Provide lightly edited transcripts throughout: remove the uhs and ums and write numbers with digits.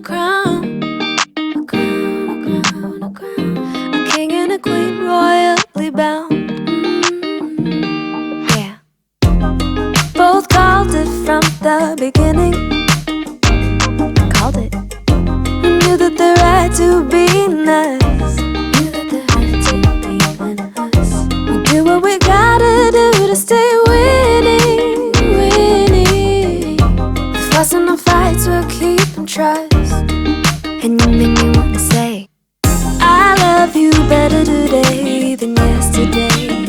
crown, a crown, a crown, a king and a queen royally bound. Yeah, both called it from the beginning. Called it. We knew that the right to be us. Knew that the right to be us. We do what we gotta do to stay winning, winning. The fuss and the fights we'll keep and trust. And you make me wanna say, I love you better today than yesterday.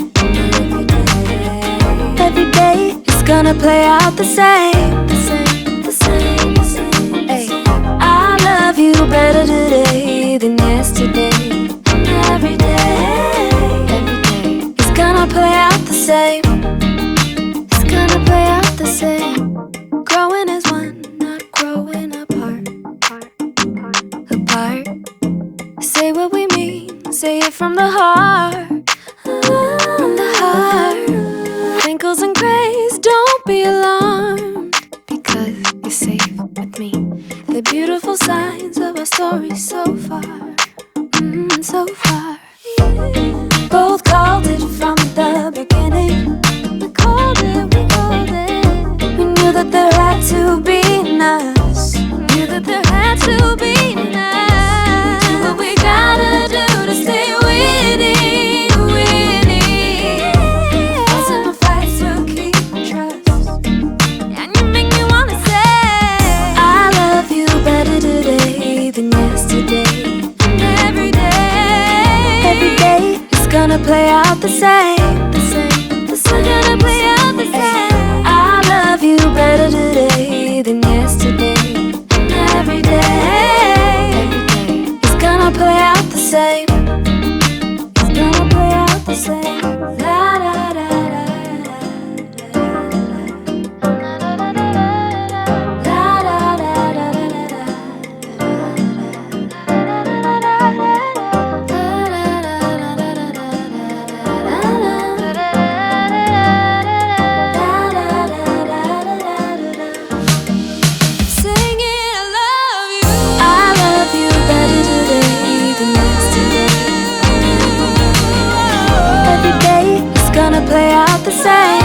Every day it's gonna play out the same, the same, the same, the same. Ay, I love you better today than yesterday. Every day it's gonna play out the same. It's gonna play out the same. Growing as one, not growing apart. Apart. Say what we mean, say it from the heart. From the heart. Wrinkles and grays, don't be alarmed, because you're safe with me. The beautiful signs of our story so far, so far. Both called it from the beginning. We called it, we called it. We knew that there had to be us. Knew that there had to be us. Do what we gotta do to stay winning, winning. Fights and the fights we'll keep and trust. And you make me wanna say, I love you better today than yesterday. And every day it's gonna play out the same, the same, the same. We're gonna play out the same. I love you better today than yesterday. And every day it's gonna play out the same. It's gonna play out the same. La da da da da da da da da play out the same.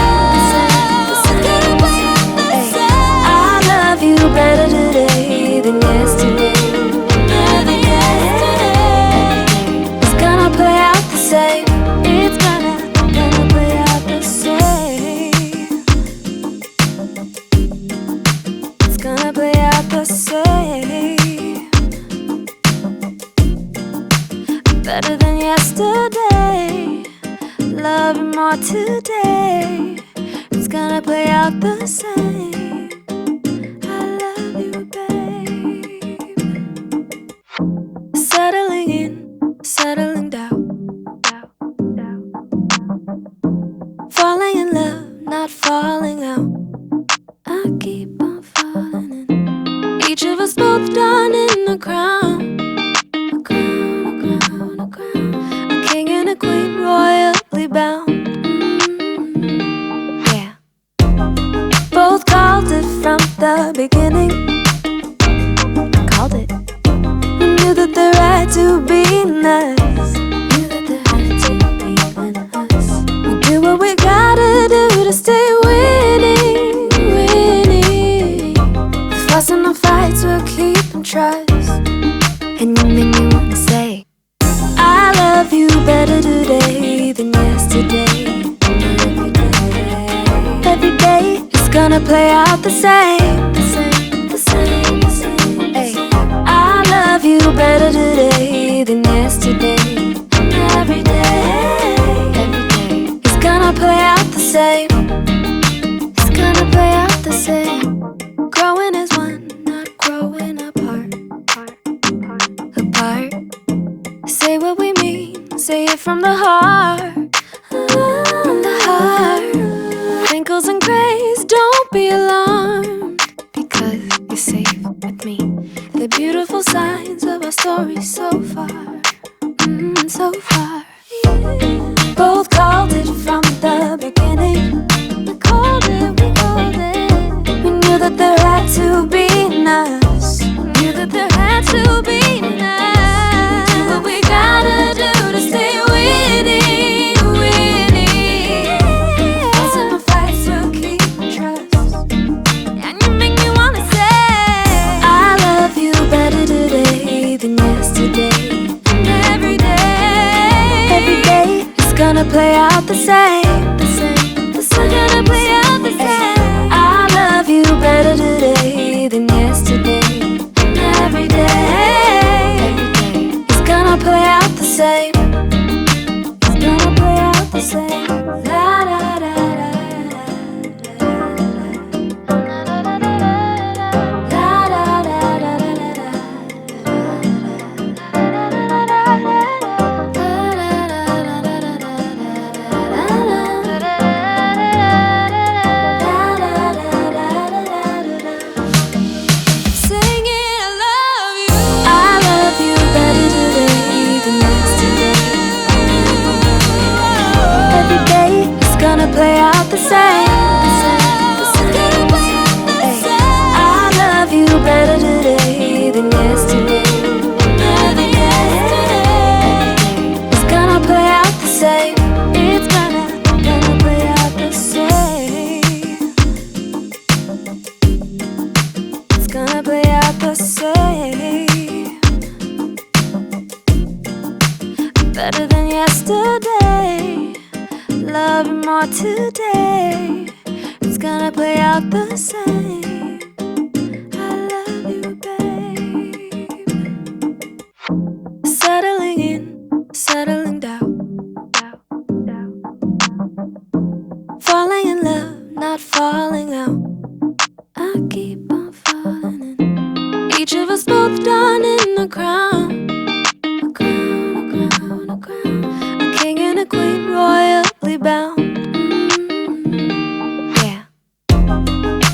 I love you better today than yesterday. It's gonna play out the same. It's gonna play out the same. It's gonna play out the same. Better than yesterday. Love you more today. It's gonna play out the same. I love you, babe. Settling in, settling down. Falling in love, not falling out. I keep on falling in. Each of us both done in the crown. A crown, a crown, a crown. A king and a queen royally bound. Yeah, both called it from the beginning. Called it. We knew that the right to be us. Knew that the right to be us. We do what we gotta do to stay winning, winning. The fuss and the fights we'll keep and trust. And you make me wanna say, I love you better today than yesterday. Every day it's gonna play out the same, the same, the same, the same. Ay, I love you better today than yesterday. Every day it's gonna play out the same. It's gonna play out the same. Growing as one, not growing apart. Apart. Say what we mean, say it from the heart. From the heart. Wrinkles and grays, don't be alarmed, because you're safe with me. The beautiful signs of our story so far, so far. Both called it from the beginning. We called it, we called it. We knew that there had to be us. Knew that there had the same. We're gonna play out the same. I love you better today than yesterday. Every day, it's gonna play out the same. It's gonna play out the same. La da da da. Play out the same. I love you better today than yesterday. It's gonna play out the same. It's gonna play out the same. It's gonna play out the same. Better than yesterday. Love you more today. It's gonna play out the same. I love you, babe. Settling in, settling down. Falling in love, not falling out. I keep on falling in. Each of us both done in the crown. A crown, a crown, a crown. A king and a queen, royally bound. Yeah.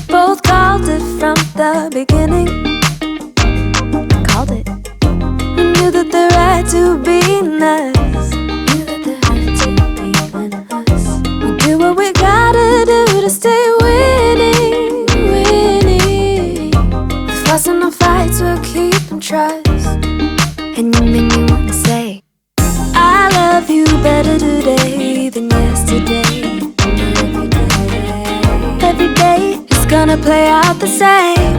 Both called it from the beginning. Called it. We knew that the right to be us. Knew that the right to be us. We do what we gotta do to stay winning, winning. The fuss and the fights will keep in trust. And you make me wanna say I love you better today than yesterday. Every day it's gonna play out the same.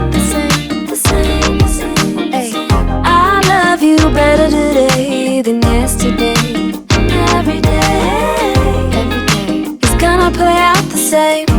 Ay, I love you better today than yesterday. Every day it's gonna play out the same.